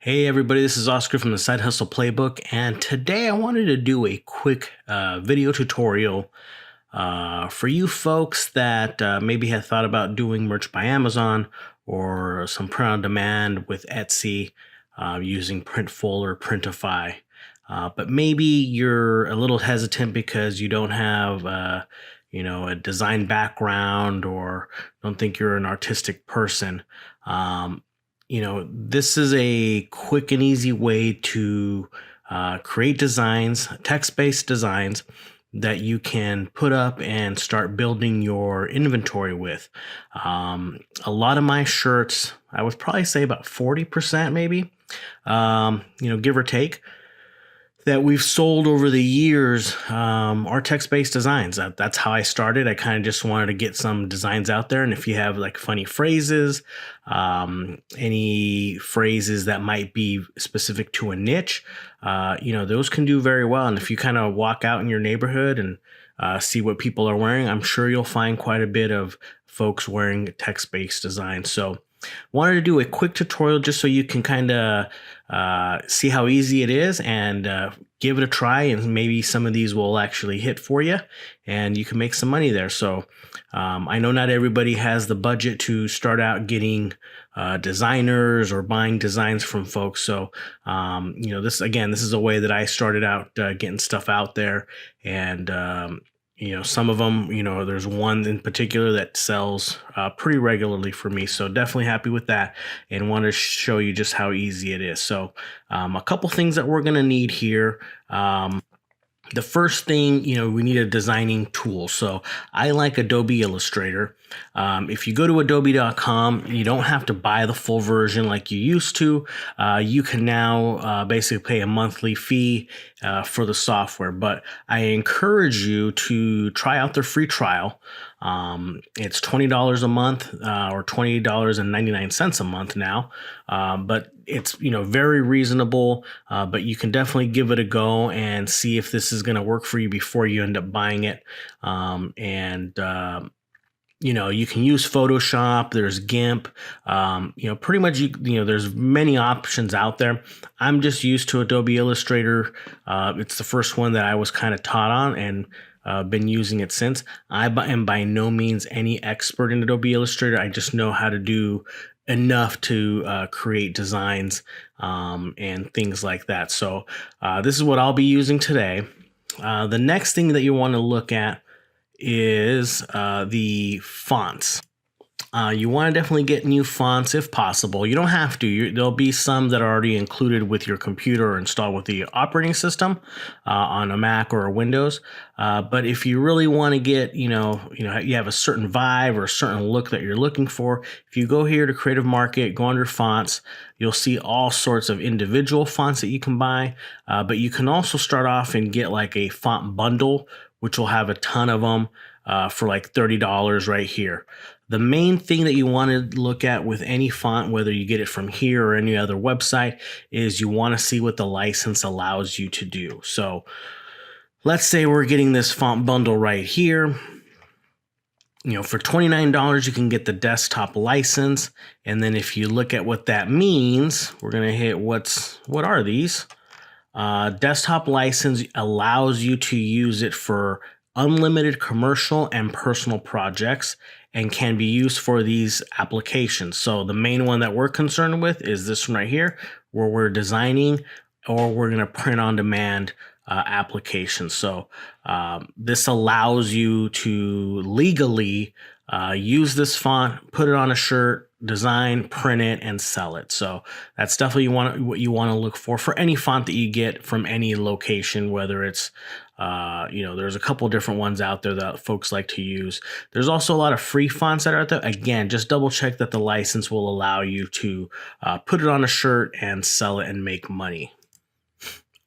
Hey everybody, this is Oscar from the Side Hustle Playbook, and today I wanted to do a quick video tutorial for you folks that maybe have thought about doing merch by Amazon or some print on demand with Etsy using Printful or Printify. But maybe you're a little hesitant because you don't have a design background or don't think you're an artistic person. This is a quick and easy way to create designs, text-based designs that you can put up and start building your inventory with. A lot of my shirts, I would probably say about 40% maybe, give or take, that we've sold over the years are text-based designs. That's how I started. I kind of just wanted to get some designs out there. And if you have like funny phrases, any phrases that might be specific to a niche, those can do very well. And if you kind of walk out in your neighborhood and see what people are wearing, I'm sure you'll find quite a bit of folks wearing text-based designs. So wanted to do a quick tutorial just so you can kind of see how easy it is and give it a try, and maybe some of these will actually hit for you and you can make some money there. So I know not everybody has the budget to start out getting designers or buying designs from folks. So this is a way that I started out getting stuff out there. And some of them, there's one in particular that sells pretty regularly for me. So definitely happy with that and want to show you just how easy it is. So a couple things that we're going to need here. The first thing, we need a designing tool. So I like Adobe Illustrator. If you go to adobe.com, you don't have to buy the full version like you used to. You can now basically pay a monthly fee for the software, but I encourage you to try out their free trial. It's $20 a month or $20.99 a month now, but it's very reasonable. But you can definitely give it a go and see if this is going to work for you before you end up buying it. You can use Photoshop. There's GIMP. Pretty much there's many options out there. I'm just used to Adobe Illustrator. It's the first one that I was kind of taught on, and been using it since. I am by no means any expert in Adobe Illustrator. I just know how to do enough to create designs and things like that. So this is what I'll be using today. The next thing that you want to look at is the fonts. You want to definitely get new fonts if possible. You don't have to. There'll be some that are already included with your computer or installed with the operating system on a Mac or a Windows. But if you really want to get, you have a certain vibe or a certain look that you're looking for, if you go here to Creative Market, go under fonts, you'll see all sorts of individual fonts that you can buy. But you can also start off and get like a font bundle, which will have a ton of them for like $30 right here. The main thing that you want to look at with any font, whether you get it from here or any other website, is you want to see what the license allows you to do. So let's say we're getting this font bundle right here. For $29, you can get the desktop license. And then if you look at what that means, we're going to hit what are these? Desktop license allows you to use it for unlimited commercial and personal projects and can be used for these applications. So the main one that we're concerned with is this one right here, where we're designing or we're going to print on demand applications. So this allows you to legally use this font, put it on a shirt, design, print it, and sell it. So that's definitely what you want to look for any font that you get from any location, whether it's there's a couple different ones out there that folks like to use. There's also a lot of free fonts that are out there. Again, just double check that the license will allow you to put it on a shirt and sell it and make money.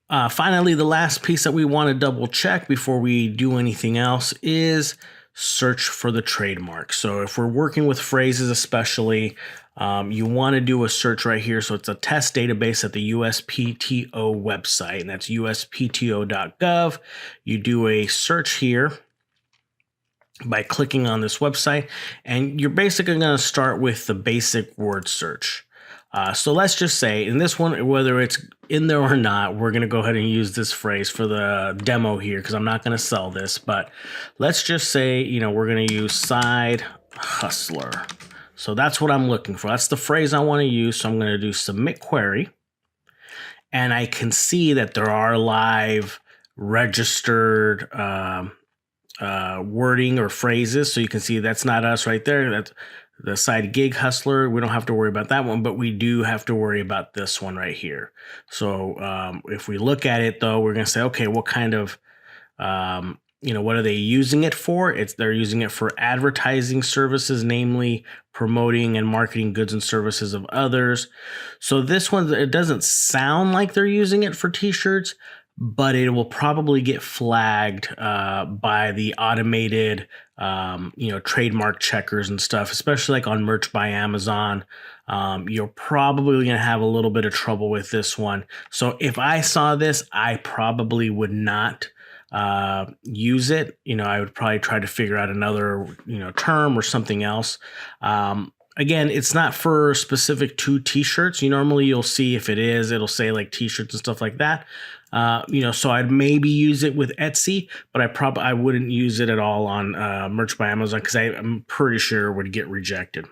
Finally, the last piece that we want to double check before we do anything else is search for the trademark. So if we're working with phrases especially, you want to do a search right here. So it's a test database at the USPTO website, and that's uspto.gov. You do a search here by clicking on this website, and you're basically going to start with the basic word search. So let's just say in this one, whether it's in there or not, we're going to go ahead and use this phrase for the demo here because I'm not going to sell this. But let's just say, we're going to use side hustler. So that's what I'm looking for. That's the phrase I want to use. So I'm going to do submit query. And I can see that there are live registered wording or phrases. So you can see that's not us right there. That's the side gig hustler. We don't have to worry about that one, but we do have to worry about this one right here. So if we look at it though, we're going to say, okay, what kind of, what are they using it for? They're using it for advertising services, namely promoting and marketing goods and services of others. So this one, it doesn't sound like they're using it for t-shirts, but it will probably get flagged by the automated, trademark checkers and stuff, especially like on Merch by Amazon. You're probably going to have a little bit of trouble with this one. So if I saw this, I probably would not use it. I would probably try to figure out another, term or something else. Again, it's not for specific to t-shirts. Normally you'll see if it is, it'll say like t-shirts and stuff like that. So I'd maybe use it with Etsy, but I wouldn't use it at all on Merch by Amazon because I'm pretty sure it would get rejected.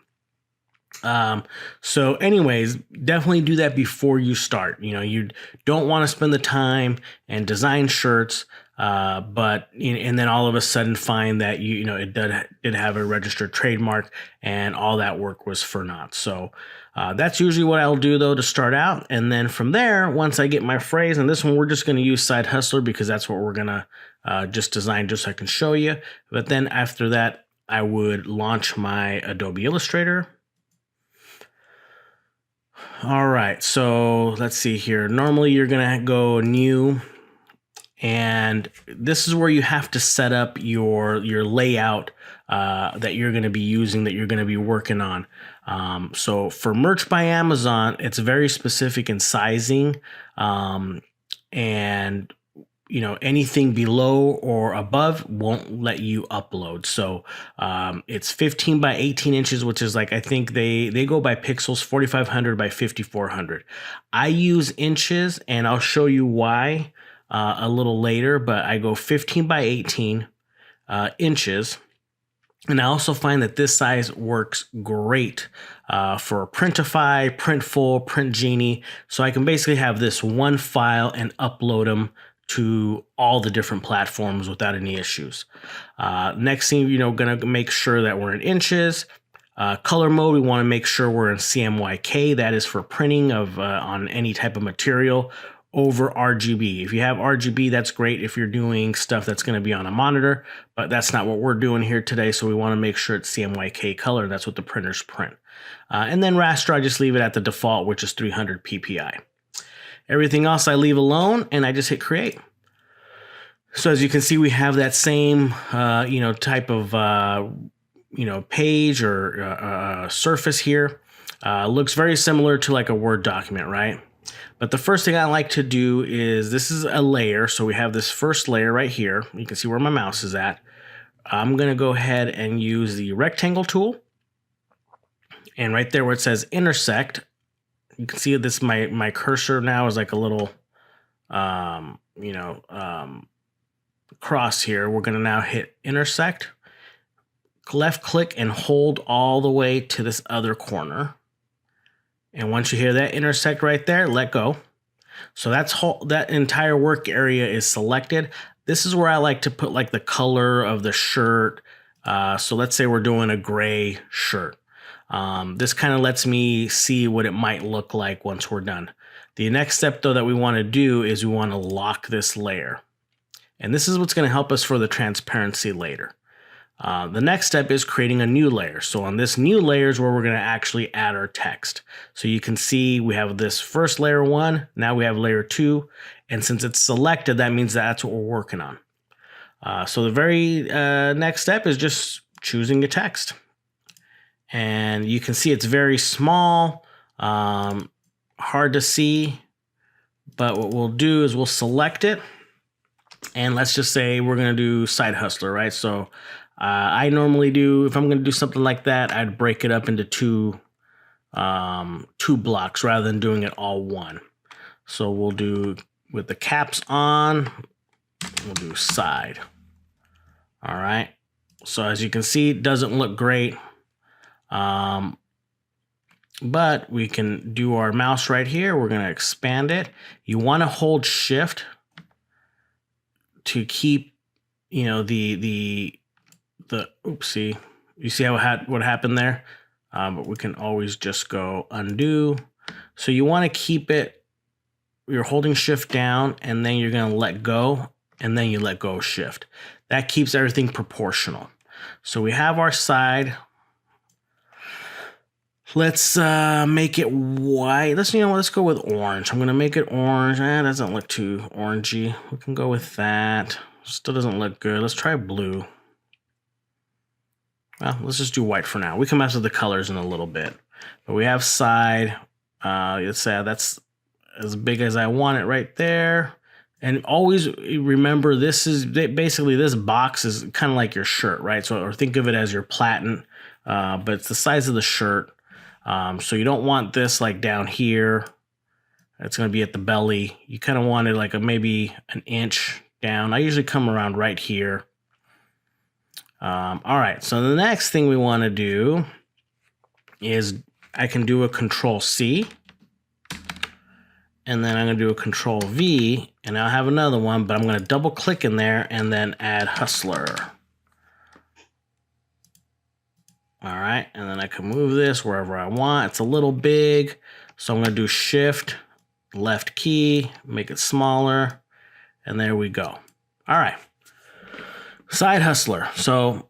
So anyways, definitely do that before you start. You don't want to spend the time and design shirts, but and then all of a sudden find that it did have a registered trademark and all that work was for naught. So that's usually what I'll do though to start out, and then from there, once I get my phrase, and this one we're just going to use side hustler because that's what we're gonna just design just so I can show you. But then after that, I would launch my Adobe Illustrator. All right, so let's see here. Normally you're gonna go new, and this is where you have to set up your layout that you're gonna be using, that you're gonna be working on. So for Merch by Amazon, it's very specific in sizing, and anything below or above won't let you upload. So it's 15 by 18 inches, which is like, I think they go by pixels, 4,500 by 5,400. I use inches, and I'll show you why a little later, but I go 15 by 18 inches. And I also find that this size works great for Printify, Printful, Print Genie. So I can basically have this one file and upload them to all the different platforms without any issues. Next thing, gonna make sure that we're in inches. Color mode, we want to make sure we're in CMYK. That is for printing of on any type of material, over RGB. If you have RGB, that's great if you're doing stuff that's going to be on a monitor, but that's not what we're doing here today. So we want to make sure it's CMYK color. That's what the printers print. And then raster, I just leave it at the default, which is 300 PPI. Everything else I leave alone, and I just hit create. So as you can see, we have that same, type of, page or surface here. Looks very similar to like a Word document, right? But the first thing I like to do is, this is a layer. So we have this first layer right here. You can see where my mouse is at. I'm going to go ahead and use the rectangle tool. And right there where it says intersect, you can see this, my cursor now is like a little, cross here. We're going to now hit intersect, left click and hold all the way to this other corner. And once you hear that intersect right there, let go. So that entire work area is selected. This is where I like to put like the color of the shirt. So let's say we're doing a gray shirt. This kind of lets me see what it might look like once we're done. The next step though that we want to do is we want to lock this layer. And this is what's going to help us for the transparency later. The next step is creating a new layer. So on this new layer is where we're going to actually add our text. So you can see we have this first layer 1, now we have layer 2, and since it's selected, that means that's what we're working on. So the very next step is just choosing a text. And you can see it's very small, hard to see, but what we'll do is we'll select it, and let's just say we're going to do side hustler, right? So I normally do, if I'm going to do something like that, I'd break it up into two two blocks rather than doing it all one. So we'll do, with the caps on, we'll do side. All right. So as you can see, it doesn't look great. But we can do our mouse right here. We're going to expand it. You want to hold shift to keep, the oopsie. You see what happened there? But we can always just go undo. So you want to keep it, you're holding shift down, and then you're going to let go, and then you let go of shift. That keeps everything proportional. So we have our side. Let's make it white. Let's go with orange. I'm going to make it orange. That doesn't look too orangey. We can go with that. Still doesn't look good. Let's try blue. Well, let's just do white for now. We can mess with the colors in a little bit. But we have side. Let's say that's as big as I want it right there. And always remember, this is basically, this box is kind of like your shirt, right? So, or think of it as your platen, but it's the size of the shirt. So you don't want this like down here. It's going to be at the belly. You kind of want it like maybe an inch down. I usually come around right here. All right. So the next thing we want to do is I can do a Control C. And then I'm going to do a Control V. And I'll have another one, but I'm going to double click in there and then add Hustler. All right, and then I can move this wherever I want. It's a little big, so I'm going to do Shift, left key, make it smaller, and there we go. All right, Side Hustler. So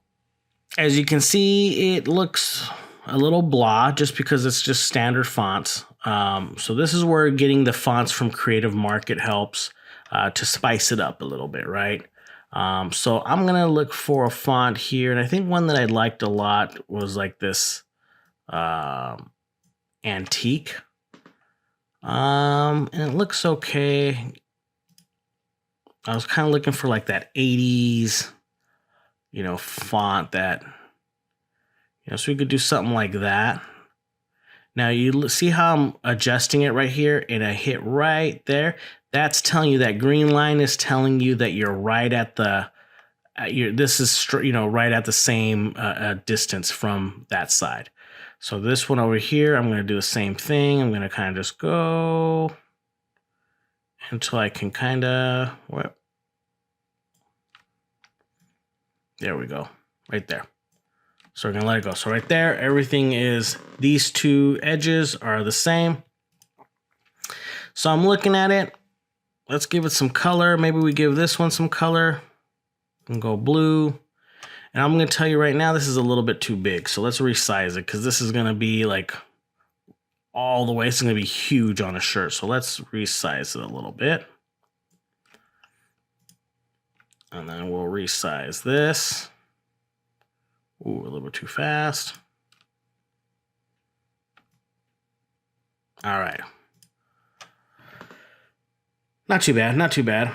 as you can see, it looks a little blah just because it's just standard fonts. So this is where getting the fonts from Creative Market helps to spice it up a little bit, right? So I'm going to look for a font here. And I think one that I liked a lot was like this antique. And it looks okay. I was kind of looking for like that 80s, font that, so we could do something like that. Now you see how I'm adjusting it right here, and I hit right there. That's telling you, that green line is telling you that you're right at the, this is right at the same distance from that side. So this one over here, I'm going to do the same thing. I'm going to kind of just go until I can kind of, there we go, right there. So we're going to let it go. So right there, everything is, these two edges are the same. So I'm looking at it. Let's give it some color. Maybe we give this one some color and go blue. And I'm going to tell you right now, this is a little bit too big. So let's resize it, because this is going to be like all the way. It's going to be huge on a shirt. So let's resize it a little bit. And then we'll resize this. Ooh, a little bit too fast. All right. Not too bad, not too bad.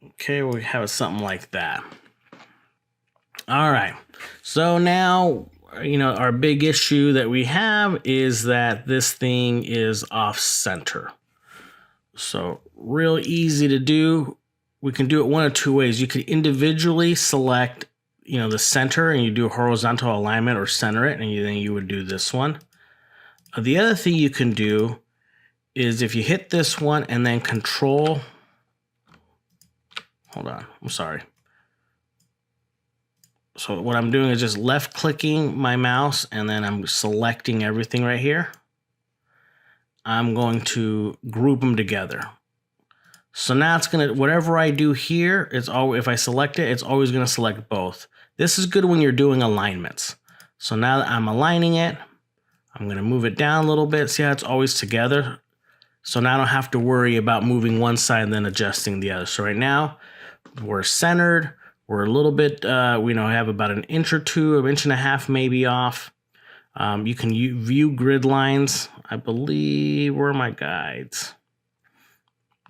Okay, we have something like that. All right. So now, our big issue that we have is that this thing is off center. So real easy to do. We can do it one of two ways. You could individually select, the center, and you do horizontal alignment or center it, and then you would do this one. The other thing you can do is if you hit this one and then Control, hold on, I'm sorry. So what I'm doing is just left clicking my mouse, and then I'm selecting everything right here. I'm going to group them together. So now it's going to, whatever I do here, it's always, if I select it, it's always going to select both. This is good when you're doing alignments. So now that I'm aligning it, I'm going to move it down a little bit. See how it's always together? So now I don't have to worry about moving one side and then adjusting the other. So right now we're centered. We're a little bit, we have about an inch or two, an inch and a half maybe off. You can view grid lines. I believe, where are my guides?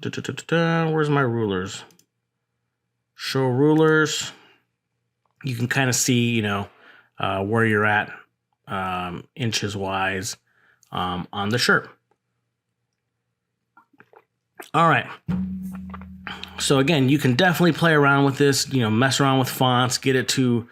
Where's my rulers? Show rulers. You can kind of see, where you're at inches wise on the shirt. All right. So again, you can definitely play around with this, mess around with fonts, get it to,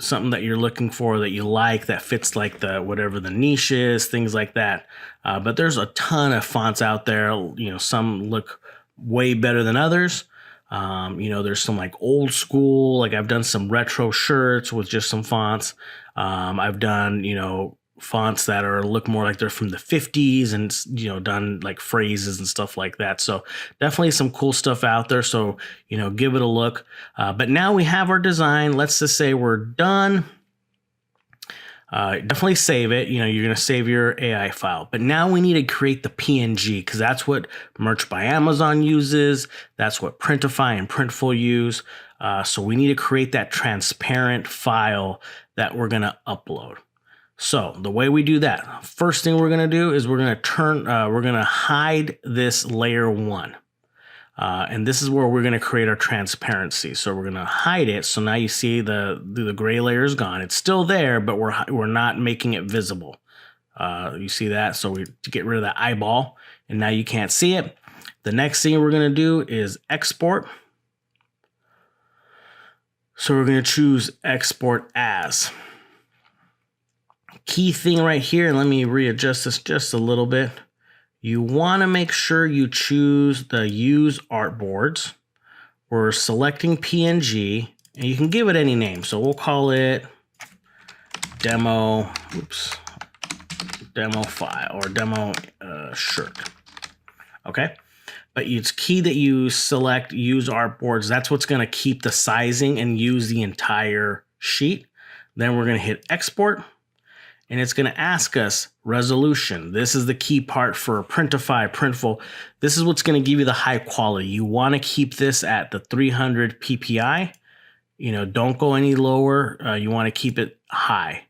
something that you're looking for, that you like, that fits like whatever the niche is, things like that. But there's a ton of fonts out there. Some look way better than others. There's some like old school, like I've done some retro shirts with just some fonts. I've done, fonts that look more like they're from the 50s and, done like phrases and stuff like that. So definitely some cool stuff out there. So, give it a look. But now we have our design. Let's just say we're done. Definitely save it. You're going to save your AI file. But now we need to create the PNG because that's what Merch by Amazon uses. That's what Printify and Printful use. So we need to create that transparent file that we're going to upload. So the way we do that, first thing we're going to do is we're going to hide this layer 1. And this is where we're going to create our transparency. So we're going to hide it. So now you see the gray layer is gone. It's still there, but we're not making it visible. You see that? So we to get rid of that eyeball, and now you can't see it. The next thing we're going to do is export. So we're going to choose export as. Key thing right here, and let me readjust this just a little bit. You want to make sure you choose the use artboards. We're selecting PNG, and you can give it any name. So we'll call it demo file or demo shirt. Okay. But it's key that you select use artboards. That's what's going to keep the sizing and use the entire sheet. Then we're going to hit export. And it's going to ask us resolution. This is the key part for Printify, Printful. This is what's going to give you the high quality. You want to keep this at the 300 ppi. Don't go any lower. You want to keep it high.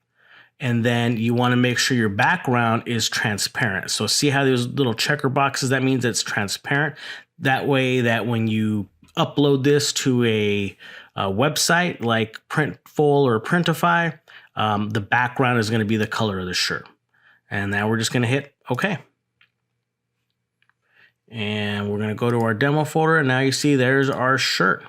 And then you want to make sure your background is transparent. So see how there's little checker boxes? That means it's transparent. That way that when you upload this to a website like Printful or Printify, the background is going to be the color of the shirt. And now we're just going to hit OK. And we're going to go to our demo folder. And now you see there's our shirt.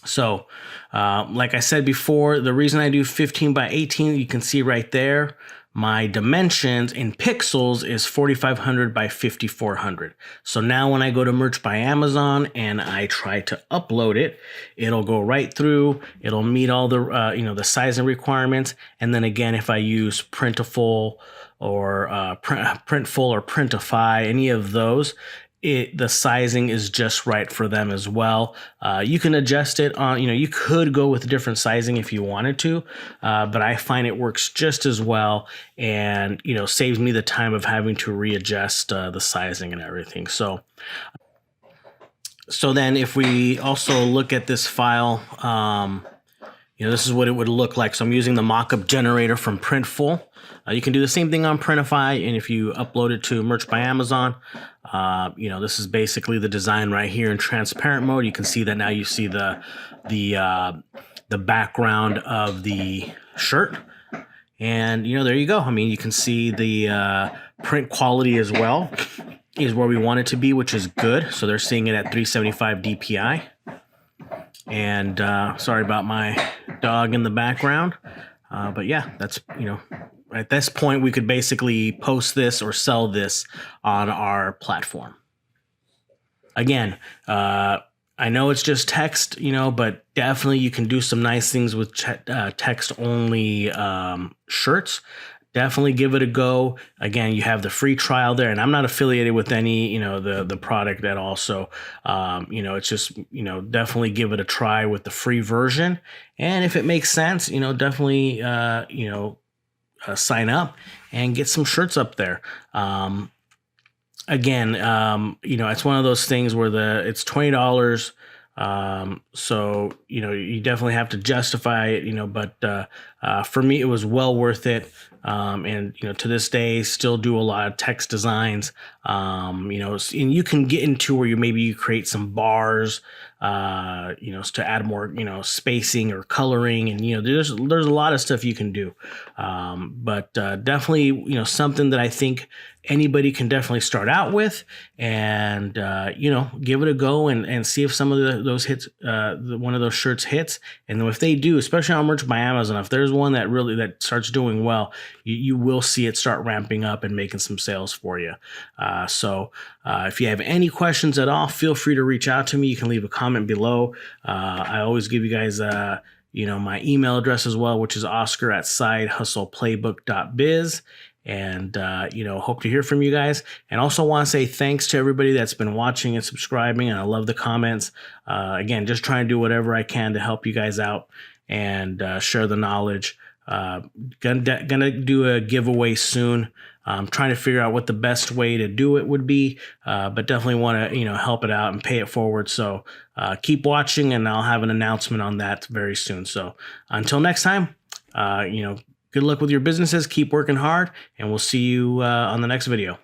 So like I said before, the reason I do 15 by 18, you can see right there, my dimensions in pixels is 4,500 by 5,400. So now when I go to Merch by Amazon and I try to upload it, it'll go right through. It'll meet all the the sizing requirements. And then again, if I use Printful or Printful or Printify, any of those, the sizing is just right for them as well. You can adjust it on, you could go with different sizing if you wanted to, but I find it works just as well and, saves me the time of having to readjust the sizing and everything. So then if we also look at this file, this is what it would look like. So I'm using the mockup generator from Printful. You can do the same thing on Printify, and if you upload it to Merch by Amazon, this is basically the design right here in transparent mode. You can see that now you see the background of the shirt, and there you go. I mean, you can see the print quality as well is where we want it to be, which is good. So they're seeing it at 375 DPI. And sorry about my dog in the background. But yeah, that's, at this point, we could basically post this or sell this on our platform. Again, I know it's just text, but definitely you can do some nice things with text-only shirts. Definitely give it a go. Again, you have the free trial there, and I'm not affiliated with any, the product at all. So, it's just, definitely give it a try with the free version. And if it makes sense, definitely, sign up and get some shirts up there. Again, it's one of those things where it's $20. So, you definitely have to justify it, but for me, it was well worth it. and to this day still do a lot of text designs. And you can get into where you create some bars, to add more, spacing or coloring, and there's a lot of stuff you can do. But definitely, something that I think anybody can definitely start out with, and give it a go, and see if some of those hits, one of those shirts hits. And then if they do, especially on Merch by Amazon, if there's one that starts doing well, you will see it start ramping up and making some sales for you. So if you have any questions at all, feel free to reach out to me. You can leave a comment below. I always give you guys my email address as well, which is oscar@sidehustleplaybook.biz. And hope to hear from you guys, and also want to say thanks to everybody that's been watching and subscribing, and I love the comments. Again, just trying to do whatever I can to help you guys out and share the knowledge. Gonna do a giveaway soon. I'm trying to figure out what the best way to do it would be, but definitely want to help it out and pay it forward. So keep watching, and I'll have an announcement on that very soon. So until next time, good luck with your businesses. Keep working hard, and we'll see you on the next video.